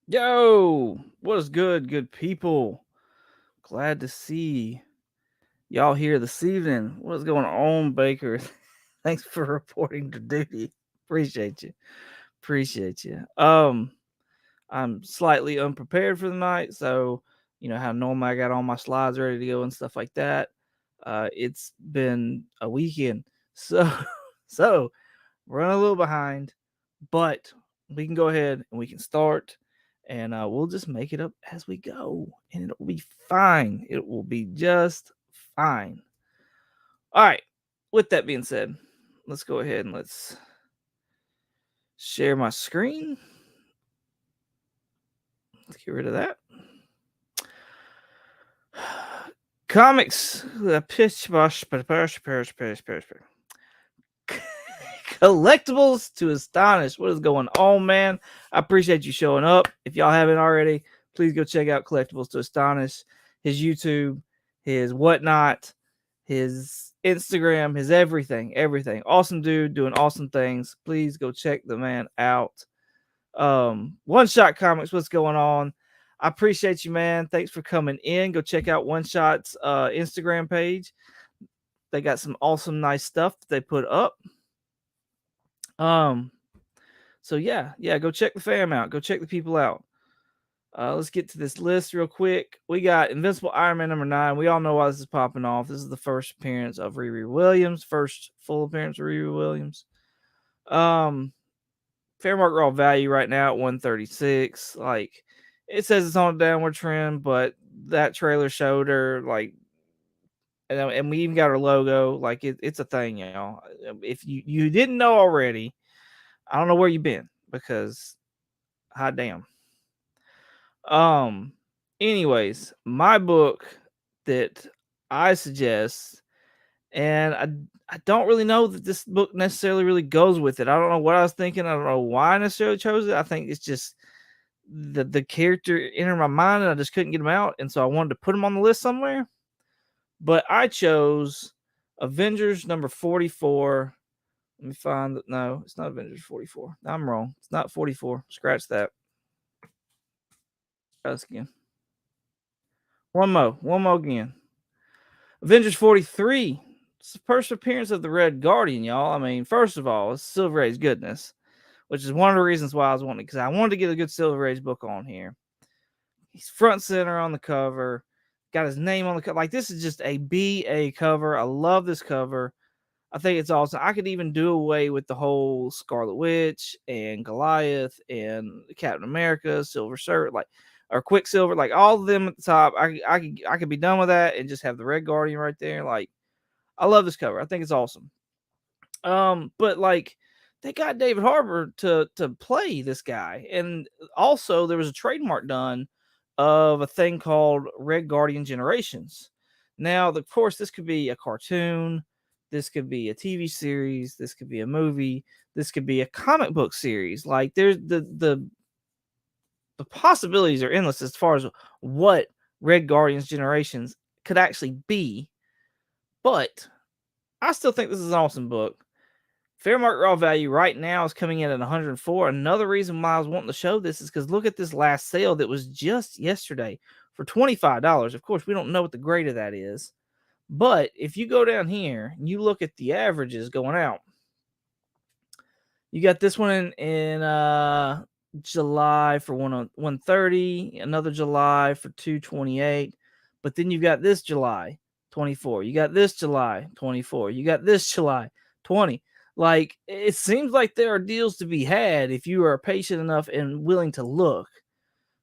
Yo, what is good people? Glad to see y'all here this evening. What is going on, Baker? Thanks for reporting to duty. Appreciate you. Appreciate you. I'm slightly unprepared for the night, so you know how normal I got all my slides ready to go and stuff like that. It's been a weekend, so so we're running a little behind, but we can go ahead and we can start, and we'll just make it up as we go, and it'll be fine. It will be just fine. All right. With that being said, let's go ahead and let's share my screen. Let's get rid of that. Comics, collectibles to astonish. What is going on, man? I appreciate you showing up. If y'all haven't already, please go check out Collectibles to Astonish. His YouTube, his whatnot, his Instagram, his everything, everything. Awesome dude doing awesome things. Please go check the man out. One Shot Comics, what's going on? I appreciate you, man. Thanks for coming in. Go check out One Shot's Instagram page. They got some awesome, nice stuff that they put up. Um, so yeah, go check the fam out. Go check the people out. Let's get to this list real quick. We got Invincible Iron Man number 9. We all know why this is popping off. This is the first appearance of Riri Williams, first full appearance of Riri Williams. Fair market raw value right now at 136. Like, it says it's on a downward trend, but that trailer showed her like, and we even got her logo. Like, it's a thing, y'all. If you didn't know already, I don't know where you've been, because hot damn. Anyways, my book that I suggest, and I don't really know that this book necessarily really goes with it. I don't know what I was thinking. I don't know why I necessarily chose it. I think it's just the character entered my mind and I just couldn't get him out, and so I wanted to put him on the list somewhere. But I chose Avengers number 44. Let me find that. No, it's not Avengers 44. I'm wrong. It's not 44. Scratch that. Try this again. One more again. Avengers 43. It's the first appearance of the Red Guardian, y'all. I mean, first of all, it's Silver Age goodness, which is one of the reasons why I was wanting, because I wanted to get a good Silver Age book on here. He's front center on the cover, got his name on the cover. Like, this is just a BA cover. I love this cover. I think it's awesome. I could even do away with the whole Scarlet Witch and Goliath and Captain America, Silver Surfer, like, or Quicksilver, like all of them at the top. I could be done with that and just have the Red Guardian right there. Like, I love this cover. I think it's awesome. But like, they got David Harbour to play this guy, and also there was a trademark done of a thing called Red Guardian Generations. Now, of course, this could be a cartoon, this could be a TV series, this could be a movie, this could be a comic book series. Like, there's the possibilities are endless as far as what Red Guardians Generations could actually be. But I still think this is an awesome book. Fair market raw value right now is coming in at 104. Another reason why I was wanting to show this is because look at this last sale that was just yesterday for $25. Of course, we don't know what the grade of that is. But if you go down here and you look at the averages going out, you got this one in July for 130, another July for 228. But then you've got this July 24. You got this July 24. You got this July 20. Like, it seems like there are deals to be had if you are patient enough and willing to look.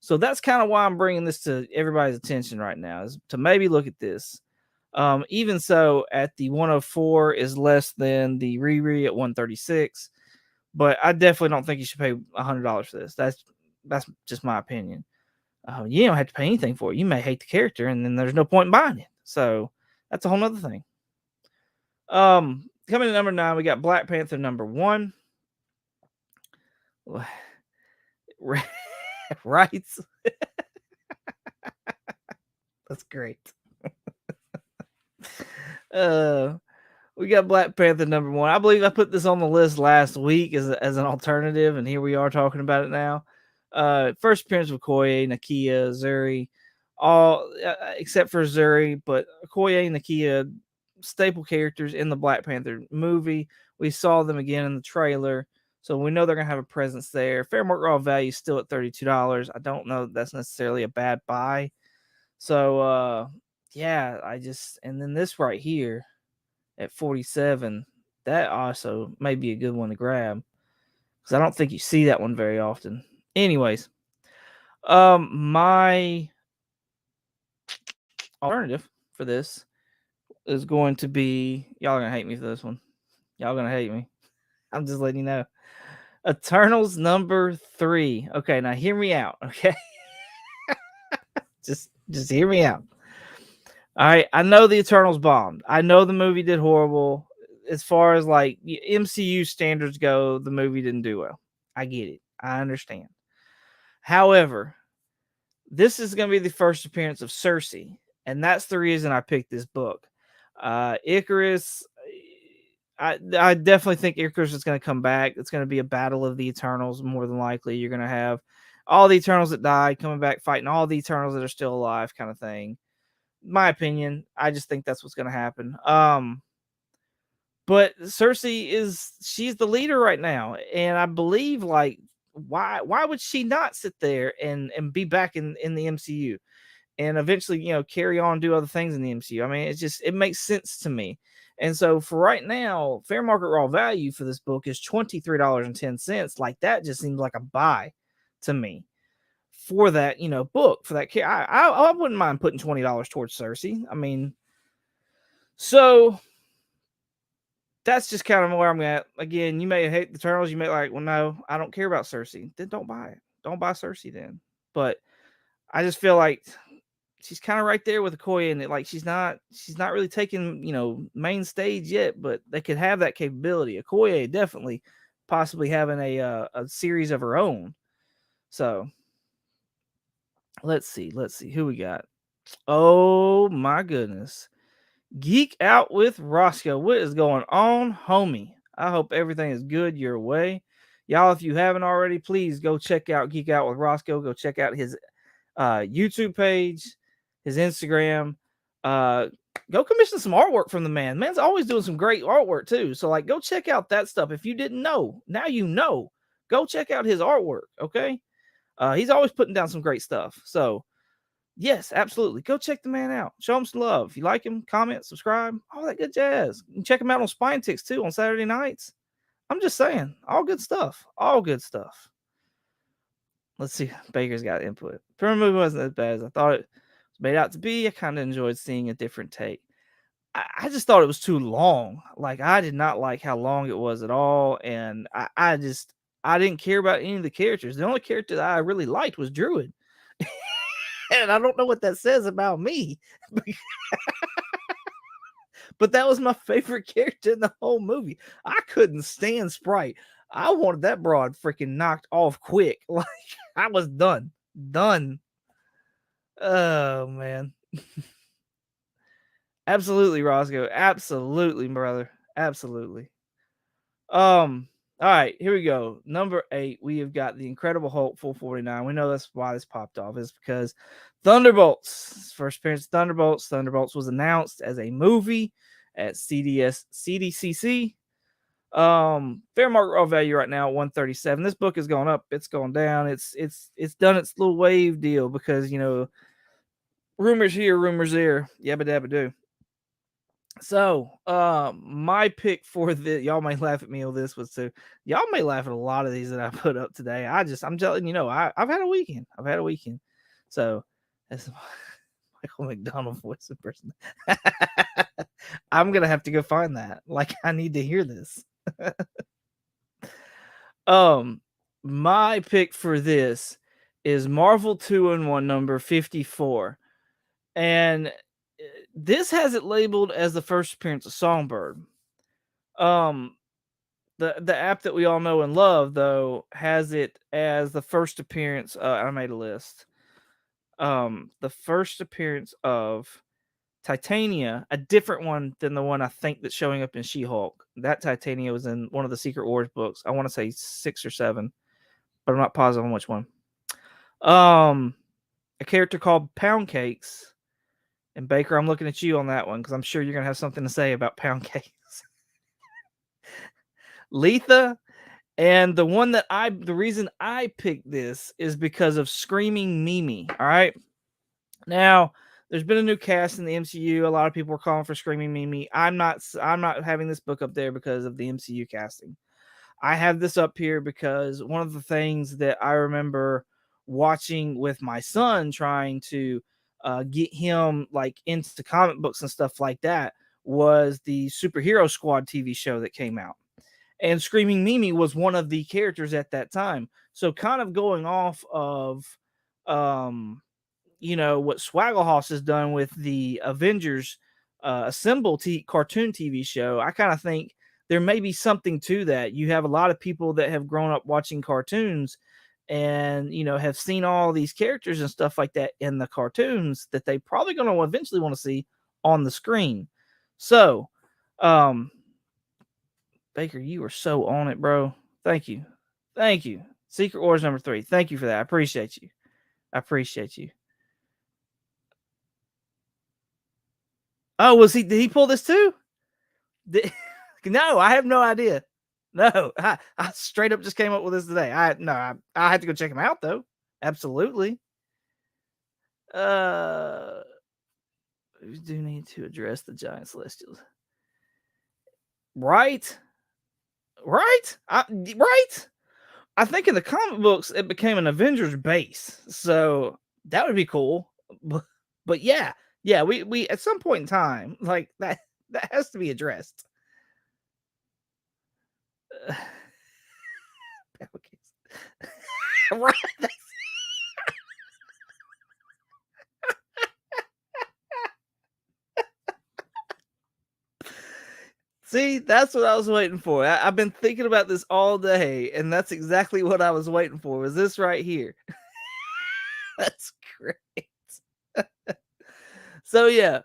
So that's kind of why I'm bringing this to everybody's attention right now, is to maybe look at this. Even so, at the 104 is less than the Riri at 136. But I definitely don't think you should pay $100 for this. That's just my opinion. You don't have to pay anything for it. You may hate the character, and then there's no point in buying it. So that's a whole nother thing. Coming to number 9, we got Black Panther number 1. Rights. That's great. We got Black Panther number 1. I believe I put this on the list last week as an alternative, and here we are talking about it now. First appearance of Okoye, Nakia, Zuri, all except for Zuri, but Okoye and Nakia, staple characters in the Black Panther movie. We saw them again in the trailer, so we know they're gonna have a presence there. Fair market raw value is still at $32. I don't know that that's necessarily a bad buy. So yeah, and then this right here at 47, that also may be a good one to grab because I don't think you see that one very often. Anyways, my alternative for this is going to be, y'all are gonna hate me for this one. Y'all gonna hate me. I'm just letting you know. Eternals number 3. Okay, now hear me out. Okay, just hear me out. All right, I know the Eternals bombed. I know the movie did horrible. As far as like MCU standards go, the movie didn't do well. I get it. I understand. However, this is going to be the first appearance of Cersei, and that's the reason I picked this book. Icarus, I definitely think Icarus is going to come back. It's going to be a battle of the Eternals, more than likely. You're going to have all the Eternals that died coming back, fighting all the Eternals that are still alive, kind of thing. My opinion, I just think that's what's going to happen. But Cersei she's the leader right now, and I believe like why would she not sit there and be back in the MCU and eventually carry on and do other things in the MCU? I mean, it makes sense to me. And so for right now, fair market raw value for this book is $23.10. Like that just seems like a buy to me for that book for that. I wouldn't mind putting $20 towards Cersei. I mean, so that's just kind of where I'm at. Again, you may hate the Eternals. You may like, well, no, I don't care about Cersei. Then don't buy it. Don't buy Cersei then. But I just feel like she's kind of right there with Okoye, and like she's not really taking main stage yet. But they could have that capability. Okoye definitely possibly having a series of her own. So let's see who we got. Oh my goodness. Geek Out with Roscoe. What is going on, homie? I hope everything is good your way. Y'all, if you haven't already, please go check out Geek Out with Roscoe. Go check out his YouTube page, his Instagram. Go commission some artwork from the man. Man's always doing some great artwork too. So like go check out that stuff. If you didn't know, now you know. Go check out his artwork, okay? He's always putting down some great stuff. So yes, absolutely. Go check the man out. Show him some love. If you like him, comment, subscribe, all that good jazz. You can check him out on Spine Ticks too on Saturday nights. I'm just saying, all good stuff. All good stuff. Let's see. Baker's got input. The movie wasn't as bad as I thought it was made out to be. I kind of enjoyed seeing a different take. I just thought it was too long. Like I did not like how long it was at all, and I didn't care about any of the characters. The only character that I really liked was Druid. And I don't know what that says about me, but that was my favorite character in the whole movie. I couldn't stand Sprite. I wanted that broad freaking knocked off quick. Like I was done. Oh man. Absolutely, Roscoe. Absolutely, brother. Absolutely. All right, here we go. Number 8, we have got the Incredible Hulk 449. We know that's why this popped off, is because Thunderbolts, first appearance of Thunderbolts. Thunderbolts was announced as a movie at CDCC. Fair market raw value right now 137. This book is going up, it's going down. It's done its little wave deal because rumors here, rumors there, yabba dabba do. So, my pick for y'all may laugh at me on this one too. Y'all may laugh at a lot of these that I put up today. I'm telling I've had a weekend. So that's Michael McDonald voice impersonation. I'm gonna have to go find that. Like I need to hear this. My pick for this is Marvel 2-in-1 number 54. And this has it labeled as the first appearance of Songbird. The app that we all know and love though has it as the first appearance. I made a list. The first appearance of Titania, a different one than the one I think that's showing up in She-Hulk. That Titania was in one of the Secret Wars books. I want to say 6 or 7, but I'm not positive on which one. A character called Pound Cakes. And Baker, I'm looking at you on that one because I'm sure you're gonna have something to say about Pound Cakes. Letha, and the reason I picked this is because of Screaming Mimi. All right. Now, there's been a new cast in the MCU. A lot of people are calling for Screaming Mimi. I'm not having this book up there because of the MCU casting. I have this up here because one of the things that I remember watching with my son, trying to get him like into comic books and stuff like that, was the Superhero Squad TV show that came out. And Screaming Mimi was one of the characters at that time. So kind of going off of um what Swagglehouse has done with the Avengers Assemble cartoon TV show, I kind of think there may be something to that. You have a lot of people that have grown up watching cartoons and have seen all these characters and stuff like that in the cartoons that they probably going to eventually want to see on the screen. So, um, Baker, you are so on it, bro. Thank you. Thank you. Secret Wars number 3. Thank you for that. I appreciate you. I appreciate you. Oh, did he pull this too? No, I have no idea. No, I straight up just came up with this today. I have to go check him out though. Absolutely. We do need to address the giant celestials. Right? Right? Right? I think in the comic books it became an Avengers base. So that would be cool. But yeah, we at some point in time, like that has to be addressed. Right. See, that's what I was waiting for. I've been thinking about this all day, and that's exactly what I was waiting for. Was this right here? That's great. So yeah,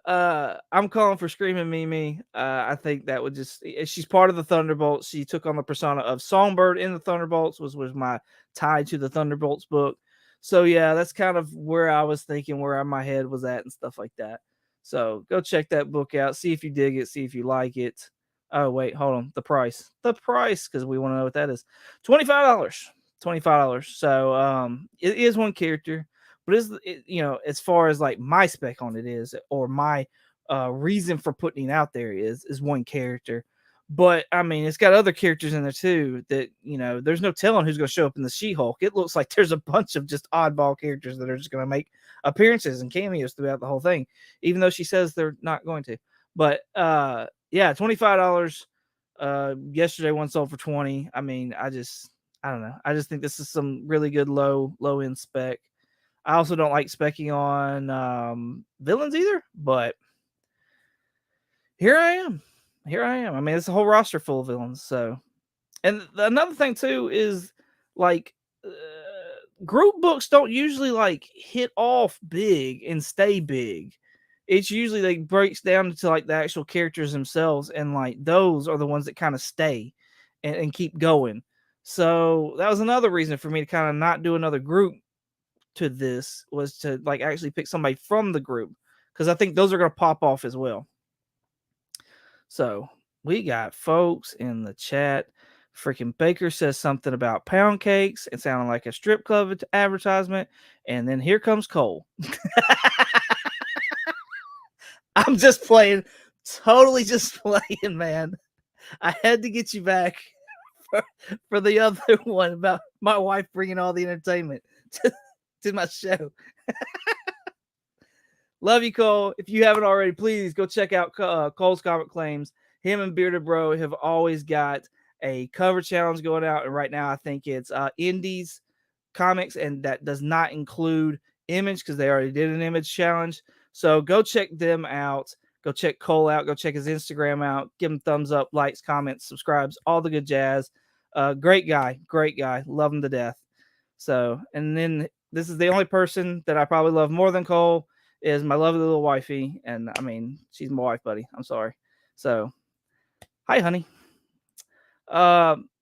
I'm calling for Screaming Mimi. I think that would she's part of the Thunderbolts. She took on the persona of Songbird in the Thunderbolts, was my tie to the Thunderbolts book. So yeah, that's kind of where I was thinking, where my head was at and stuff like that. So go check that book out, see if you dig it, see if you like it. Oh wait, hold on, the price, because we want to know what that is. $25, $25. So it is one character. But as far as like my spec on it is, or my reason for putting it out there is one character. But I mean, it's got other characters in there too that, there's no telling who's going to show up in the She-Hulk. It looks like there's a bunch of just oddball characters that are just going to make appearances and cameos throughout the whole thing, even though she says they're not going to. But yeah, $25. Yesterday one sold for 20. I mean, I don't know. I just think this is some really good low end spec. I also don't like specking on villains either, but here I am. I mean, it's a whole roster full of villains. So, and another thing too is like group books don't usually like hit off big and stay big. It's usually like breaks down to like the actual characters themselves, and like those are the ones that kind of stay and keep going. So that was another reason for me to kind of not do another group to this, was to like actually pick somebody from the group, because I think those are going to pop off as well. So we got folks in the chat. Freaking Baker says something about pound cakes. It sounded like a strip club advertisement. And then here comes Cole. I'm just playing. Totally just playing, man. I had to get you back for the other one about my wife bringing all the entertainment to my show. Love you, Cole. If you haven't already, please go check out Cole's Comic Claims. Him and Bearded Bro have always got a cover challenge going out, and right now I think it's Indies Comics, and that does not include Image because they already did an Image challenge. So go check them out. Go check Cole out. Go check his Instagram out. Give him thumbs up, likes, comments, subscribes, all the good jazz. Great guy. Love him to death. So, and then this is the only person that I probably love more than Cole is my lovely little wifey. And I mean, she's my wife, buddy. I'm sorry. So, hi, honey.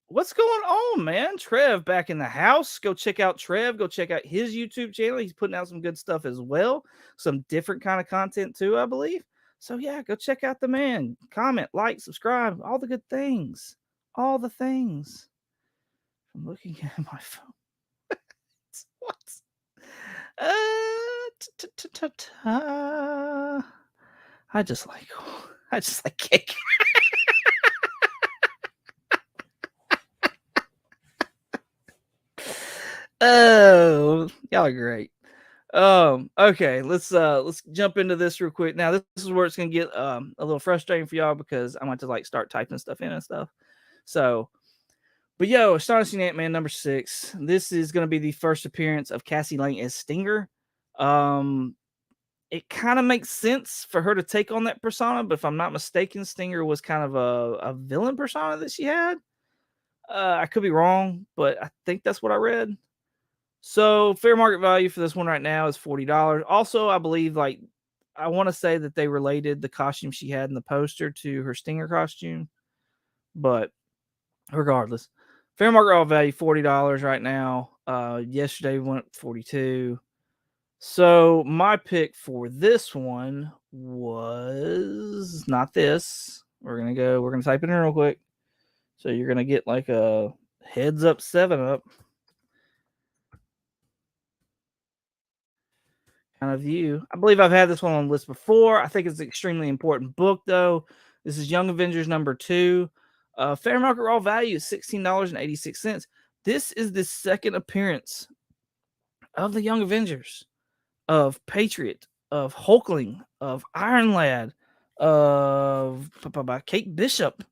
What's going on, man? Trev back in the house. Go check out Trev. Go check out his YouTube channel. He's putting out some good stuff as well. Some different kind of content too, I believe. So yeah, go check out the man. Comment, like, subscribe, all the good things. All the things. I'm looking at my phone. What? I just like cake. Oh, y'all are great. Okay, let's jump into this real quick. Now, this is where it's gonna get a little frustrating for y'all because I'm going to like start typing stuff in and stuff. So, but yo, Astonishing Ant-Man number 6. This is gonna be the first appearance of Cassie Lang as Stinger. Um, it kind of makes sense for her to take on that persona, but if I'm not mistaken, Stinger was kind of a villain persona that she had. I could be wrong, but I think that's what I read. So fair market value for this one right now is $40. Also, I believe like I want to say that they related the costume she had in the poster to her Stinger costume, but regardless, fair market value $40 right now. Yesterday we went 42. So my pick for this one was not this. We're gonna type it in real quick. So you're gonna get like a heads up 7-up kind of view. I believe I've had this one on the list before. I think it's an extremely important book, though. This is Young Avengers number 2. Fair market raw value is $16.86. This is the second appearance of the Young Avengers, of Patriot, of Hulkling, of Iron Lad, of Kate Bishop.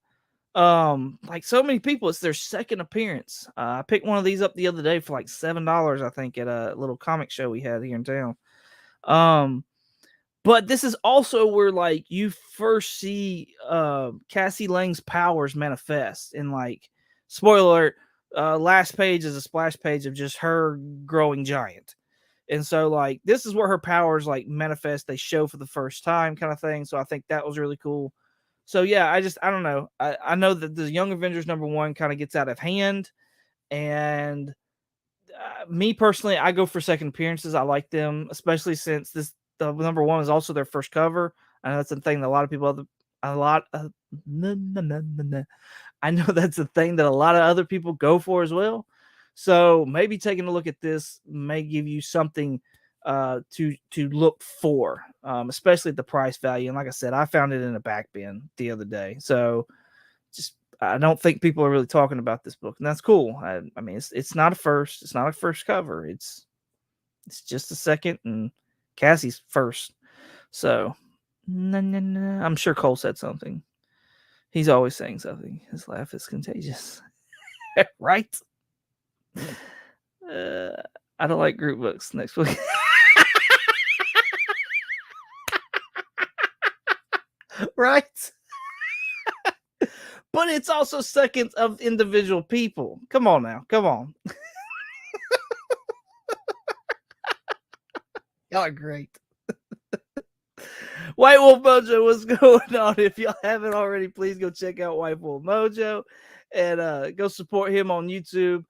Like so many people, it's their second appearance. I picked one of these up the other day for like $7, I think, at a little comic show we had here in town. But this is also where like you first see Cassie Lang's powers manifest in like spoiler alert, last page is a splash page of just her growing giant. And so like this is where her powers like manifest, they show for the first time kind of thing. So I think that was really cool. So yeah, I don't know. I know that the Young Avengers number 1 kind of gets out of hand, and me personally, I go for second appearances. I like them, especially since the number 1 is also their first cover. I know that's the thing that a lot of people, a lot of, I know that's a thing that a lot of other people go for as well. So maybe taking a look at this may give you something to look for, especially at the price value. And like I said, I found it in a back bin the other day. So just I don't think people are really talking about this book, and that's cool. I mean, it's not a first. It's not a first cover. It's just a second, and Cassie's first. So, I'm sure Cole said something. He's always saying something. His laugh is contagious, right? I don't like group books. Next week, right? But it's also seconds of individual people. Come on now, come on. Y'all are great. White Wolf Mojo, what's going on? If y'all haven't already, please go check out White Wolf Mojo and go support him on YouTube.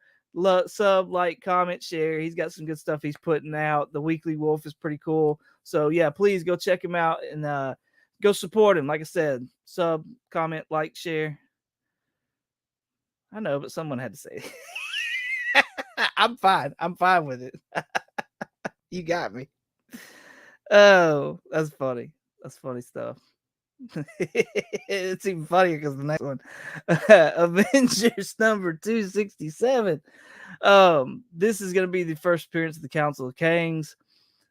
Sub, like, comment, share. He's got some good stuff he's putting out. The Weekly Wolf is pretty cool. So yeah, please go check him out and go support him. Like I said, sub, comment, like, share. I know, but someone had to say it. I'm fine. I'm fine with it. You got me. Oh, that's funny. That's funny stuff. It's even funnier because the next one, Avengers number 267. This is gonna be the first appearance of the Council of Kings.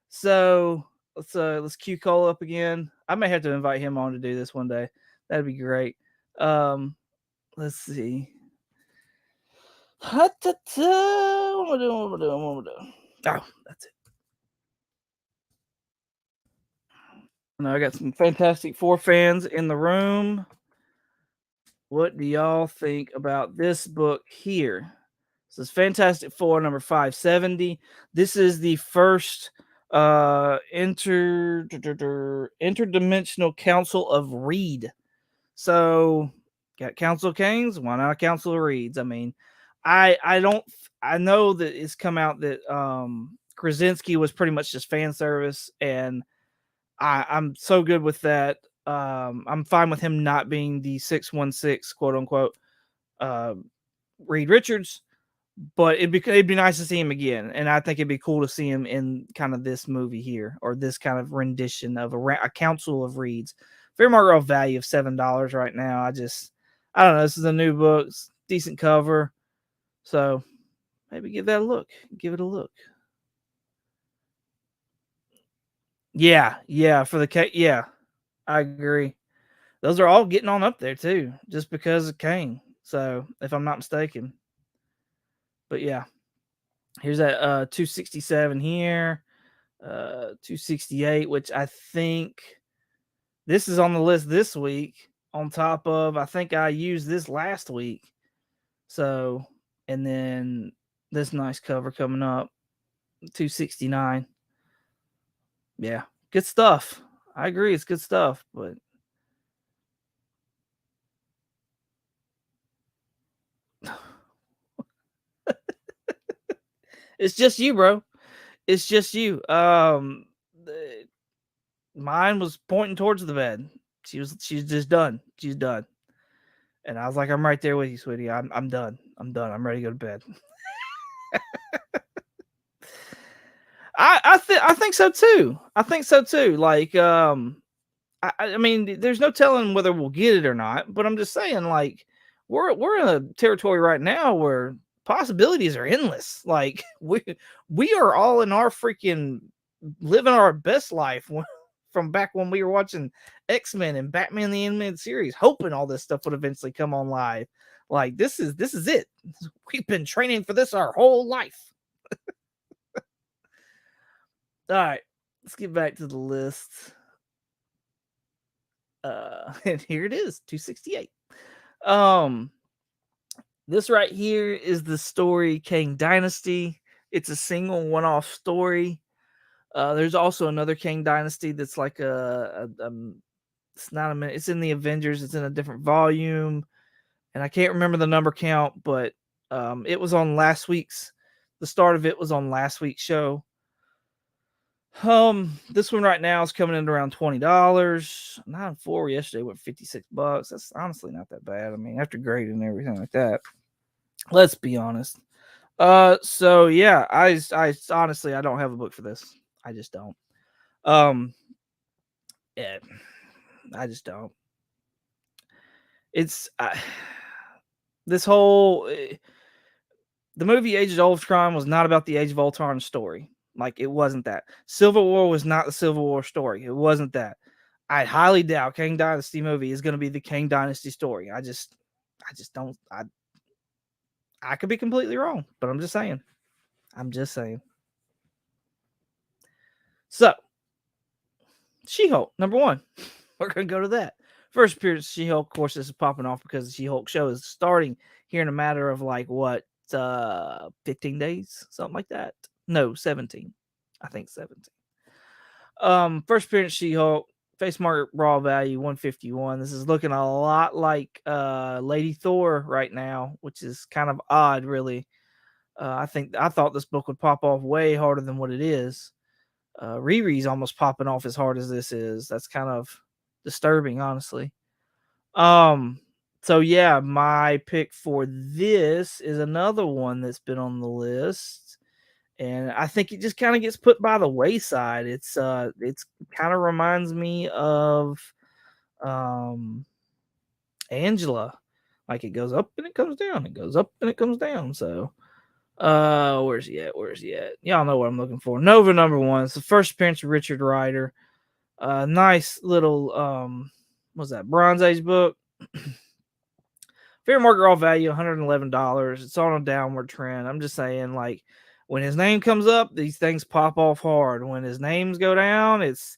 So let's cue Cole up again. I may have to invite him on to do this one day. That'd be great. Let's see. What am I doing? Oh, that's it. I got some Fantastic Four fans in the room. What do y'all think about this book here? This is Fantastic Four number 570. This is the first interdimensional council of Reed. So Got Council of Kings, why not a Council of Reeds? I mean, I don't I know that it's come out that Krasinski was pretty much just fan service, and I'm so good with that. I'm fine with him not being the 616 quote unquote uh, Reed Richards, but it'd be nice to see him again, and I think it'd be cool to see him in kind of this movie here, or this kind of rendition of a Council of Reeds. Fair market raw value of $7 right now. I don't know. This is a new book, decent cover, so maybe give that a look. Give it a look. Yeah, for the yeah, I agree. Those are all getting on up there too, just because of Kane. So if I'm not mistaken, but yeah, here's that 267 here, 268, which I think this is on the list this week. On top of, I think I used this last week. So, and then this nice cover coming up, 269. Yeah, good stuff. I agree, it's good stuff, but it's just you, bro. It's just you. Mine was pointing towards the bed. She's just done. She's done. And I was like, I'm right there with you, sweetie. I'm done. I'm done. I'm ready to go to bed. I think so too. I think so too. Like I mean, there's no telling whether we'll get it or not, but I'm just saying, like, we're in a territory right now where possibilities are endless. Like we are all in our freaking living our best life from back when we were watching X-Men and Batman the Animated Series, hoping all this stuff would eventually come on live. Like this is it. We've been training for this our whole life. All right, let's get back to the list. And here it is, 268. This right here is the story Kang Dynasty. It's a single one-off story. There's also another Kang Dynasty that's like it's not a minute. It's in the Avengers. It's in a different volume, and I can't remember the number count, but it was on last week's. The start of it was on last week's show. This one right now is coming in around $20. 9.4 yesterday went $56. That's honestly not that bad. I mean, after grading and everything like that. Let's be honest. So yeah, I honestly I don't have a book for this. I just don't. Yeah, I just don't. It's this whole the movie Age of Ultron was not about the Age of Ultron story. Like it wasn't that. Civil War was not the Civil War story. It wasn't that. I highly doubt Kang Dynasty movie is going to be the Kang Dynasty story. I just don't. I could be completely wrong, but I'm just saying. I'm just saying. So, She-Hulk number 1. We're gonna go to that. First appearance of She-Hulk. Of course, this is popping off because the She-Hulk show is starting here in a matter of like what 15 days, something like that. No, 17. I think 17. First appearance She-Hulk. Face market raw value 151. This is looking a lot like Lady Thor right now, which is kind of odd, really. I thought this book would pop off way harder than what it is. Riri's almost popping off as hard as this is. That's kind of disturbing, honestly. So yeah, my pick for this is another one that's been on the list, and I think it just kind of gets put by the wayside. It's kind of reminds me of Angela. Like it goes up and it comes down, it goes up and it comes down. So where's he at? Where's he at? Y'all know what I'm looking for. Nova number 1. It's the first appearance of Richard Rider. Nice little what's that? Bronze Age book. Fair market raw value $111. It's on a downward trend. I'm just saying, like, when his name comes up, these things pop off hard. When his names go down, it's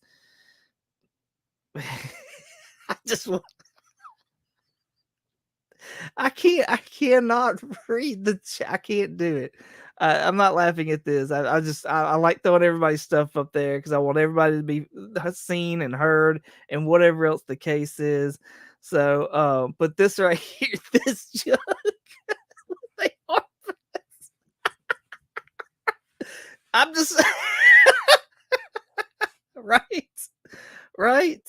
I just I cannot read I can't do it. I'm not laughing at this. I like throwing everybody's stuff up there because I want everybody to be seen and heard and whatever else the case is. So, but this right here, this jug, they are, I'm just right, right.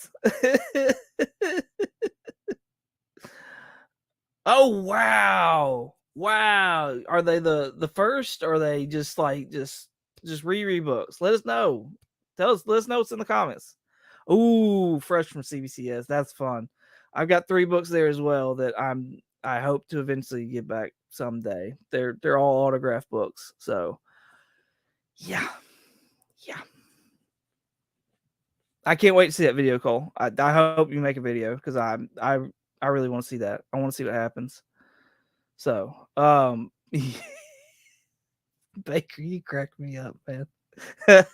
Oh wow, wow. Are they the first? Or are they just like just reread books? Let us know. Tell us. Let us know what's in the comments. Ooh, fresh from CBCS. That's fun. I've got 3 books there as well that I hope to eventually get back someday. They're all autographed books. So yeah, yeah. I can't wait to see that video, Cole. I hope you make a video because I really want to see that. I want to see what happens. So Baker, you cracked me up, man. Yeah,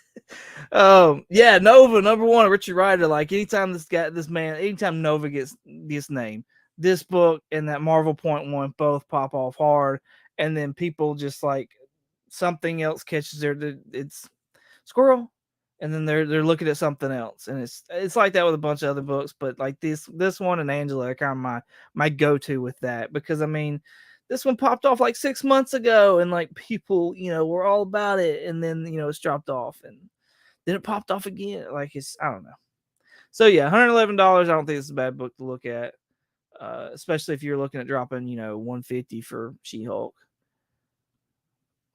Nova #1, Richard Rider. Like anytime anytime Nova gets this name, this book and that Marvel Point 1 both pop off hard, and then people just like something else catches it's squirrel, and then they're looking at something else, and it's like that with a bunch of other books, but like this one and Angela are kind of my go-to with that, because I mean this one popped off like 6 months ago, and like people were all about it, and then it's dropped off, and then it popped off again. Like I don't know. So yeah, $111. I don't think it's a bad book to look at, especially if you're looking at dropping 150 for She-Hulk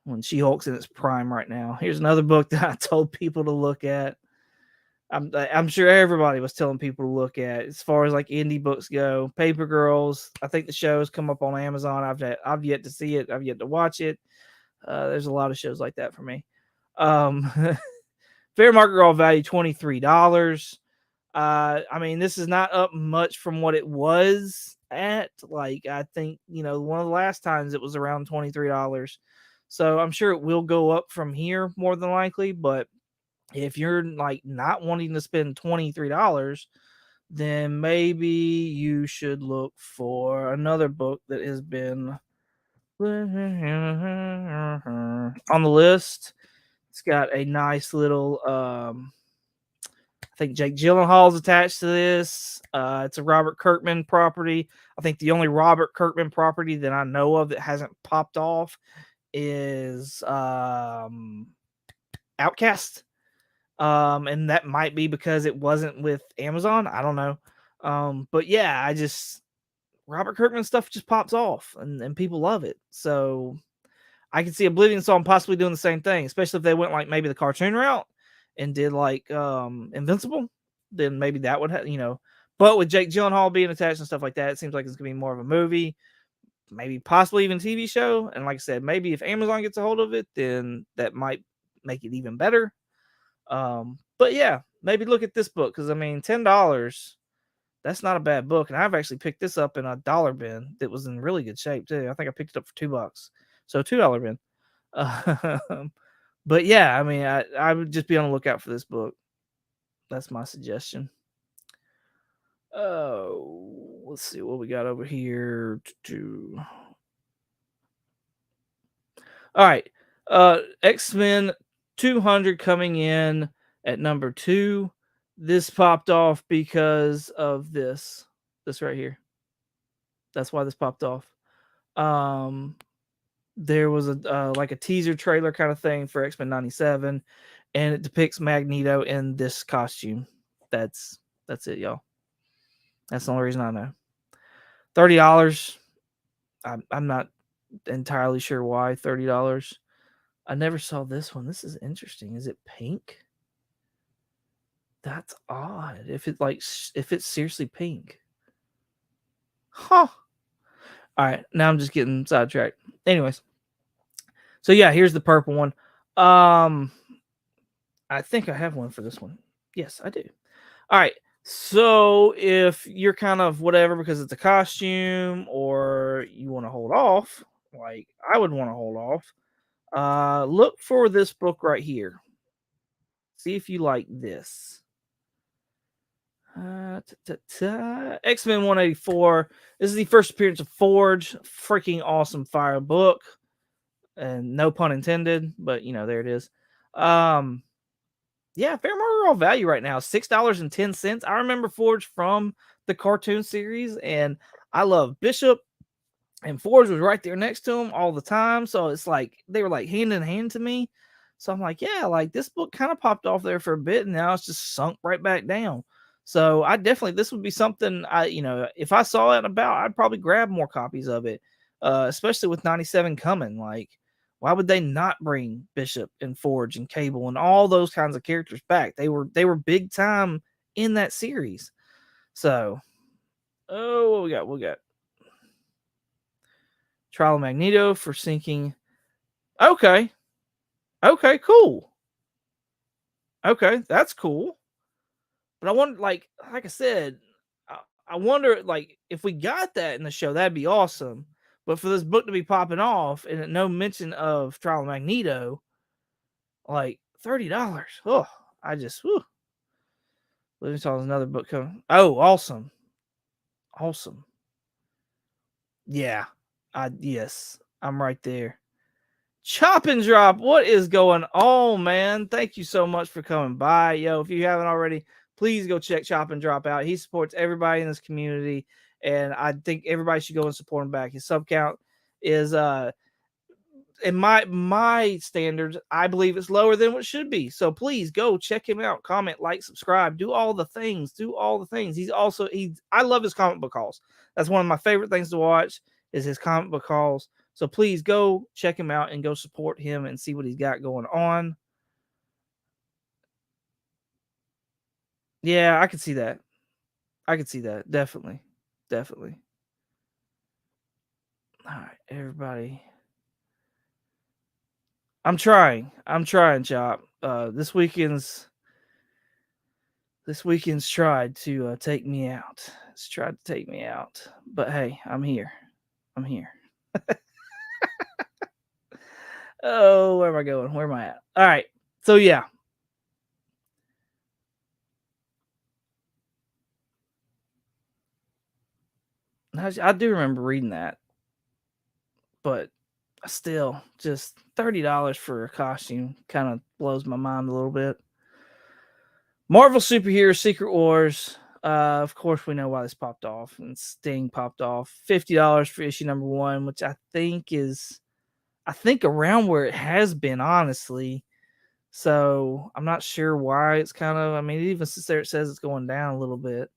when She-Hulk's in its prime right now. Here's another book that I told people to look at. I'm sure everybody was telling people to look at, as far as like indie books go. Paper Girls. I think the show has come up on Amazon. I've yet to see it. I've yet to watch it. There's a lot of shows like that for me. Fair market raw value $23. I mean, this is not up much from what it was at. Like, I think one of the last times it was around $23. So I'm sure it will go up from here more than likely. But if you're like not wanting to spend $23, then maybe you should look for another book that has been on the list. It's got a nice little I think Jake Gyllenhaal's attached to this. It's a Robert Kirkman property. I think the only Robert Kirkman property that I know of that hasn't popped off is Outcast. And that might be because it wasn't with Amazon. I don't know. But yeah, Robert Kirkman stuff just pops off, and people love it. So I can see Oblivion Song possibly doing the same thing, especially if they went like maybe the cartoon route and did like Invincible. Then maybe that would have. But with Jake Gyllenhaal being attached and stuff like that, it seems like it's gonna be more of a movie, maybe possibly even TV show. And like I said, maybe if Amazon gets a hold of it, then that might make it even better. But yeah, maybe look at this book, because I mean $10, that's not a bad book. And I've actually picked this up in a dollar bin that was in really good shape too. I think I picked it up for $2. So $2 bin. But yeah, I mean, I would just be on the lookout for this book. That's my suggestion. Oh, let's see what we got over here. All right. X-Men 200 coming in at #2. This popped off because of this right here. That's why this popped off. There was a like a teaser trailer kind of thing for X-Men 97, and it depicts Magneto in this costume. That's it, y'all. That's the only reason I know. $30. I'm not entirely sure why $30. I never saw this one. This is interesting. Is it pink? That's odd. If it's seriously pink. Huh. All right, now I'm just getting sidetracked. Anyways, so yeah, here's the purple one. I think I have one for this one. Yes, I do. All right. So if you're kind of whatever because it's a costume, or you want to hold off, like I would want to hold off, look for this book right here. See if you like this. X-Men 184. This is the first appearance of Forge. Freaking awesome fire book. And no pun intended, but there it is. Yeah, fair market raw value right now, $6.10. I remember Forge from the cartoon series, and I love Bishop, and Forge was right there next to him all the time. So it's like they were like hand in hand to me. So I'm like, yeah, like this book kind of popped off there for a bit, and now it's just sunk right back down. So I definitely, this would be something if I saw it about, I'd probably grab more copies of it, especially with 97 coming. Like, why would they not bring Bishop and Forge and Cable and all those kinds of characters back? They were big time in that series. So, oh, what we got? We got Trial of Magneto for sinking. Okay. Okay, cool. Okay, that's cool. But I wonder, like I said, I wonder, like, if we got that in the show, that'd be awesome. But for this book to be popping off and no mention of Trial of Magneto, like $30. Oh, I just, whew. Living Tall's another book coming. Oh, awesome. Awesome. Yeah. Yes, I'm right there. Chop and Drop, what is going on, man? Thank you so much for coming by. Yo, if you haven't already, please go check Chop and Drop out. He supports everybody in this community, and I think everybody should go and support him back. His sub count is in my standards, I believe it's lower than what it should be. So please go check him out. Comment, like, subscribe, do all the things. Do all the things. I love his comic book hauls. That's one of my favorite things to watch is his comic book hauls. So please go check him out and go support him and see what he's got going on. Yeah, I could see that. I could see that. Definitely. Definitely. All right, everybody. I'm trying, Chop. This weekend's tried to take me out. It's tried to take me out. But hey, I'm here. I'm here. Oh, where am I going? Where am I at? All right. So yeah. I do remember reading that, but still, just $30 for a costume kind of blows my mind a little bit. Marvel Superhero Secret Wars. Of course, we know why this popped off, and Sting popped off. $50 for issue number 1, which I think around where it has been, honestly. So I'm not sure why it's kind of. I mean, even since there it says it's going down a little bit.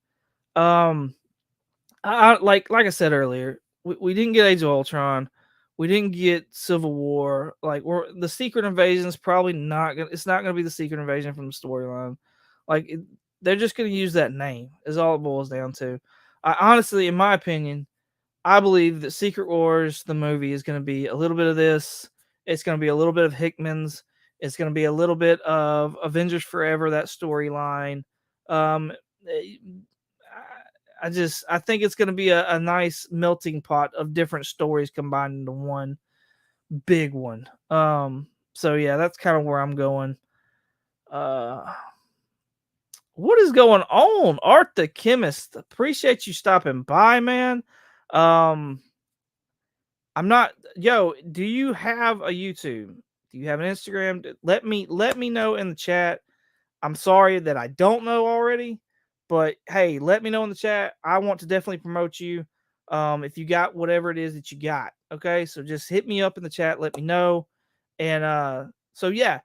Like I said earlier, we didn't get Age of Ultron, we didn't get Civil War. Like, the Secret Invasion is probably not gonna. It's not gonna be the Secret Invasion from the storyline. Like, they're just gonna use that name. Is all it boils down to. I honestly, in my opinion, I believe that Secret Wars, the movie, is going to be a little bit of this. It's going to be a little bit of Hickman's. It's going to be a little bit of Avengers Forever, that storyline. Eh, I think it's going to be a nice melting pot of different stories combined into one big one. So yeah, that's kind of where I'm going. Uh, what is going on, Art the Chemist? Appreciate you stopping by, man. Um, I'm not. Yo, do you have a YouTube? Do you have an Instagram? Let me know in the chat. I'm sorry that I don't know already, but hey, let me know in the chat. I want to definitely promote you. If you got whatever it is that you got, okay? So just hit me up in the chat. Let me know. And so yeah.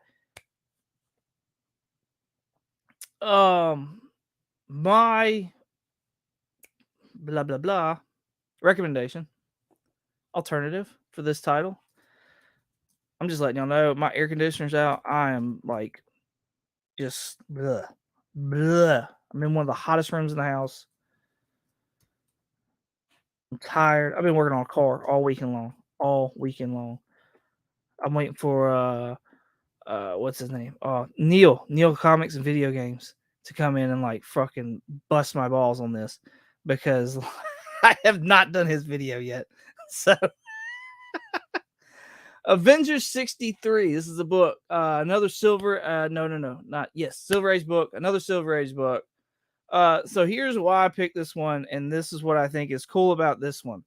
My blah blah blah recommendation alternative for this title. I'm just letting y'all know my air conditioner's out. I am like just bleh, bleh. I'm in one of the hottest rooms in the house. I'm tired. I've been working on a car all weekend long. All weekend long. I'm waiting for what's his name? Neil Comics and Video Games to come in and like fucking bust my balls on this because I have not done his video yet. So Avengers 63. This is a book. Another silver Silver Age book. Another Silver Age book. So here's why I picked this one, and this is what I think is cool about this one.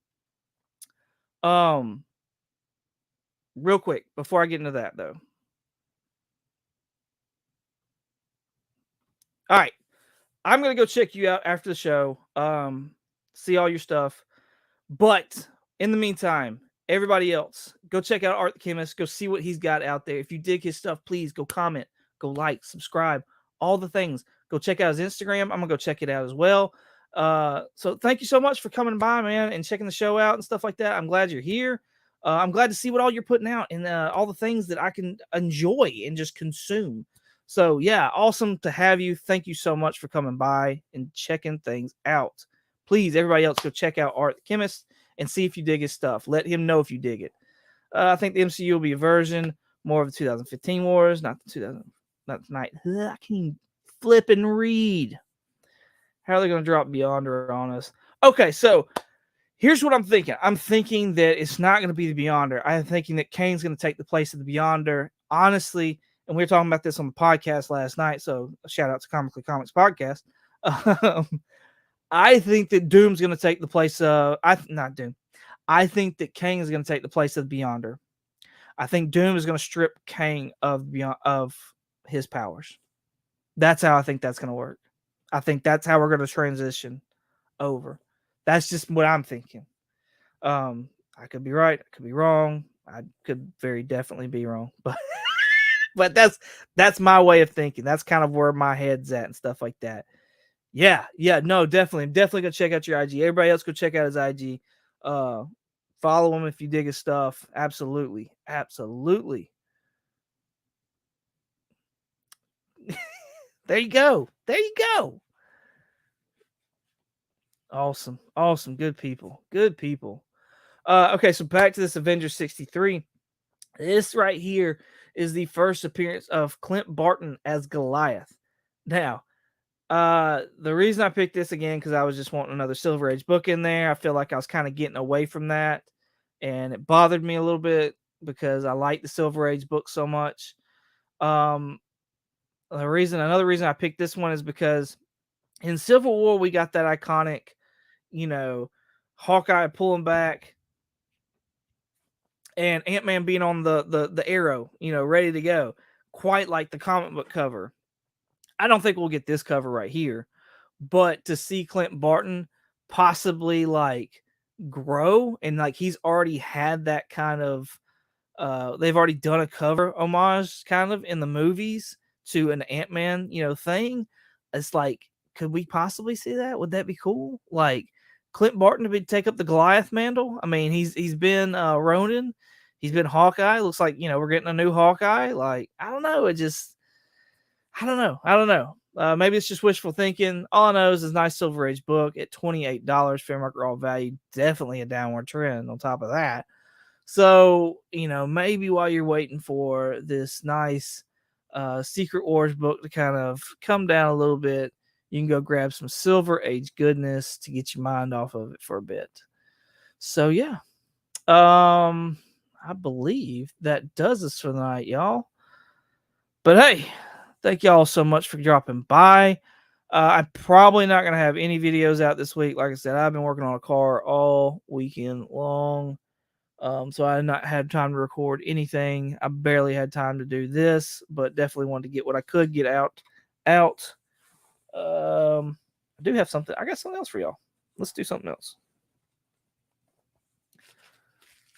Real quick, before I get into that though. All right. I'm going to go check you out after the show. See all your stuff. But in the meantime, everybody else, go check out Art the Chemist. Go see what he's got out there. If you dig his stuff, please go comment, go like, subscribe, all the things. Go check out his Instagram. I'm going to go check it out as well. So thank you so much for coming by, man, and checking the show out and stuff like that. I'm glad you're here. I'm glad to see what all you're putting out and all the things that I can enjoy and just consume. So, yeah, awesome to have you. Thank you so much for coming by and checking things out. Please, everybody else, go check out Art the Chemist and see if you dig his stuff. Let him know if you dig it. I think the MCU will be a version more of the 2015 wars, not the 2000, not tonight. I can't even flip and read. How are they going to drop Beyonder on us? Okay, so here's what I'm thinking. I'm thinking that it's not going to be the Beyonder. I'm thinking that Kane's going to take the place of the Beyonder. Honestly, and we were talking about this on the podcast last night, so a shout out to Comically Comics Podcast. I think that Doom's going to take the place of... not Doom. I think that Kang is going to take the place of the Beyonder. I think Doom is going to strip Kang of his powers. That's how I think that's going to work. I think that's how we're going to transition over. That's just what I'm thinking. I could be right. I could be wrong. I could very definitely be wrong. But that's my way of thinking. That's kind of where my head's at and stuff like that. Yeah, no, definitely go check out your IG. Everybody else go check out his IG. Follow him if you dig his stuff. Absolutely. There you go. Awesome. Good people. Okay, so back to this Avengers 63. This right here is the first appearance of Clint Barton as Goliath. Now, the reason I picked this again, because I was just wanting another Silver Age book in there. I feel like I was kind of getting away from that, and it bothered me a little bit because I like the Silver Age book so much. Another reason I picked this one is because in Civil War we got that iconic, Hawkeye pulling back and Ant-Man being on the arrow, ready to go, quite like the comic book cover. I don't think we'll get this cover right here, but to see Clint Barton possibly like grow and like he's already had that kind of they've already done a cover homage kind of in the movies to an Ant-Man, thing. It's like, could we possibly see that? Would that be cool? Like Clint Barton to take up the Goliath mantle? I mean, he's been Ronin, he's been Hawkeye. Looks like, we're getting a new Hawkeye. Like, I don't know. I don't know. Maybe it's just wishful thinking. All I know is this nice Silver Age book at $28, fair market raw value. Definitely a downward trend on top of that. So, maybe while you're waiting for this nice Secret Wars book to kind of come down a little bit, you can go grab some Silver Age goodness to get your mind off of it for a bit. So, yeah. I believe that does us for the night, y'all. But hey, thank y'all so much for dropping by. I'm probably not going to have any videos out this week. Like I said, I've been working on a car all weekend long. So I had not had time to record anything. I barely had time to do this, but definitely wanted to get what I could get out. I do have something. I got something else for y'all. Let's do something else.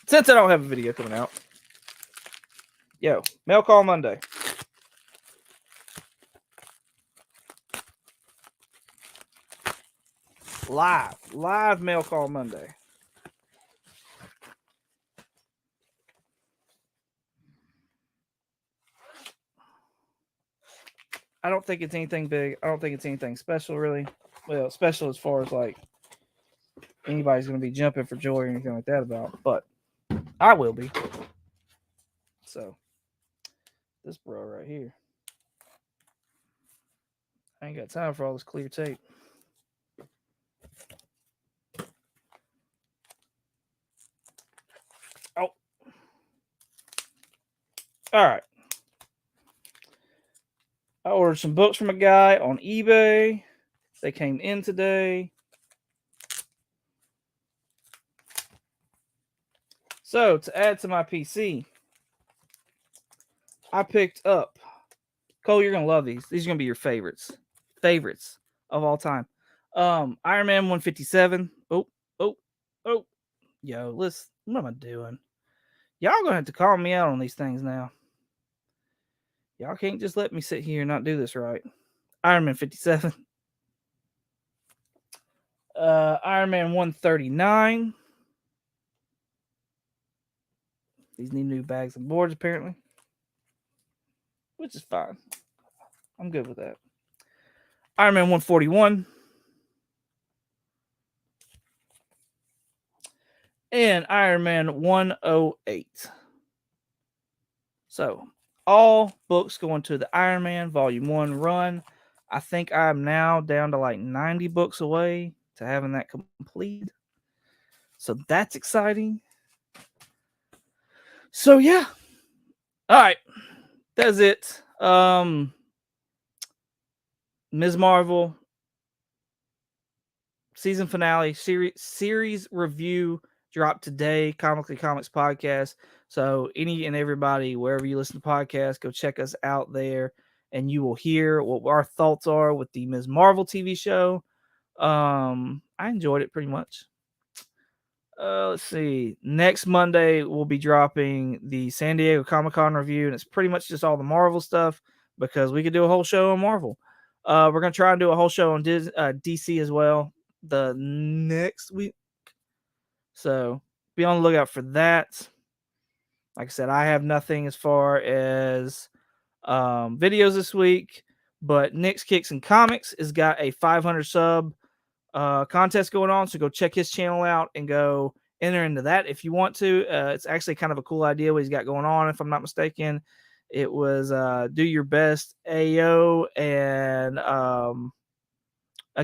Since I don't have a video coming out. Yo, Mail Call Monday. Live Mail Call Monday. I don't think it's anything big. I don't think it's anything special, really. Well, special as far as like anybody's going to be jumping for joy or anything like that about, but I will be. So, this bro right here. I ain't got time for all this clear tape. Oh. All right. I ordered some books from a guy on eBay. They came in today. So, to add to my PC, I picked up... Cole, you're going to love these. These are going to be your favorites. favorites of all time. Iron Man 157. Oh, oh, oh. Yo, listen, what am I doing? Y'all gonna have to call me out on these things now. Y'all can't just let me sit here and not do this right. Iron Man 57. Iron Man 139. These need new bags and boards, apparently. Which is fine. I'm good with that. Iron Man 141. And Iron Man 108. So, all books going to the Iron Man Volume 1 run. I think I'm now down to like 90 books away to having that complete. So, that's exciting. So, yeah. All right. That's it. Ms. Marvel season finale series review dropped today. Comically Comics podcast. So any and everybody, wherever you listen to podcasts, go check us out there, and you will hear what our thoughts are with the Ms. Marvel TV show. I enjoyed it pretty much. Let's see. Next Monday we'll be dropping the San Diego Comic-Con review, and it's pretty much just all the Marvel stuff because we could do a whole show on Marvel. We're gonna try and do a whole show on DC as well the next week. So be on the lookout for that. Like I said, I have nothing as far as videos this week, but Nick's Kicks and Comics has got a 500 sub contest going on. So go check his channel out and go enter into that if you want to. It's actually kind of a cool idea what he's got going on, if I'm not mistaken. It was do your best AO and a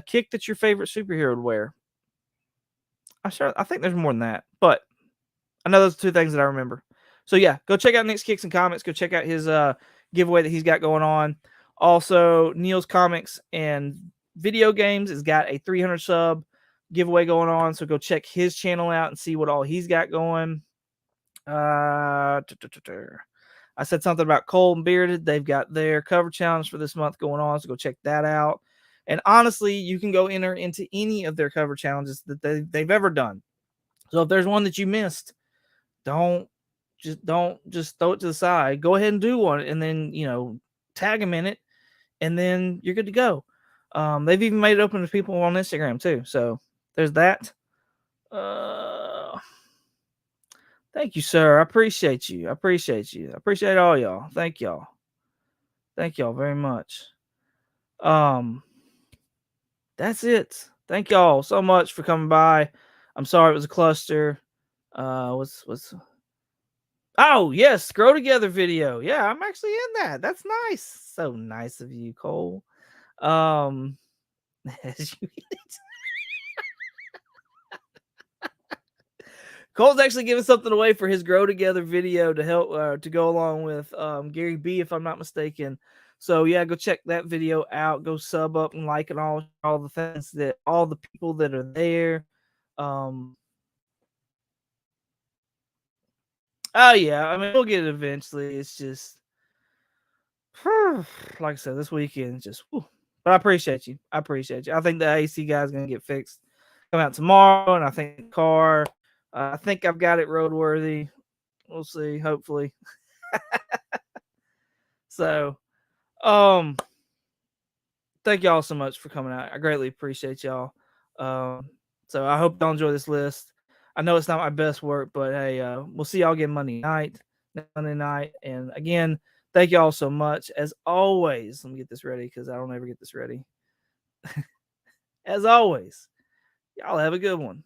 kick that your favorite superhero would wear. I think there's more than that, but I know those two things that I remember. So yeah, go check out Nick's Kicks and Comics. Go check out his giveaway that he's got going on. Also, Neil's Comics and Video Games has got a 300 sub giveaway going on. So go check his channel out and see what all he's got going. I said something about Cole and Bearded. They've got their cover challenge for this month going on. So go check that out. And honestly, you can go enter into any of their cover challenges that they've ever done. So if there's one that you missed, don't just throw it to the side. Go ahead and do one, and then tag them in it, and then you're good to go. They've even made it open to people on Instagram too. So there's that. Thank you, sir. I appreciate you. I appreciate all y'all. Thank y'all. Thank y'all very much. That's it. Thank y'all so much for coming by. I'm sorry it was a cluster. Oh yes, Grow Together video. Yeah, I'm actually in that. That's nice. So nice of you, Cole. Cole's actually giving something away for his Grow Together video to help to go along with Gary B, if I'm not mistaken. So yeah, go check that video out. Go sub up and like and all the things that all the people that are there. Oh yeah, I mean we'll get it eventually. It's just like I said, this weekend just whew. But I appreciate you. I think the AC guy's gonna get fixed. Come out tomorrow, and I think the car. I think I've got it roadworthy. We'll see. Hopefully. So, thank y'all so much for coming out. I greatly appreciate y'all. So I hope y'all enjoy this list. I know it's not my best work, but hey, we'll see y'all again Monday night. And again, thank y'all so much. As always, let me get this ready because I don't ever get this ready. As always, y'all have a good one.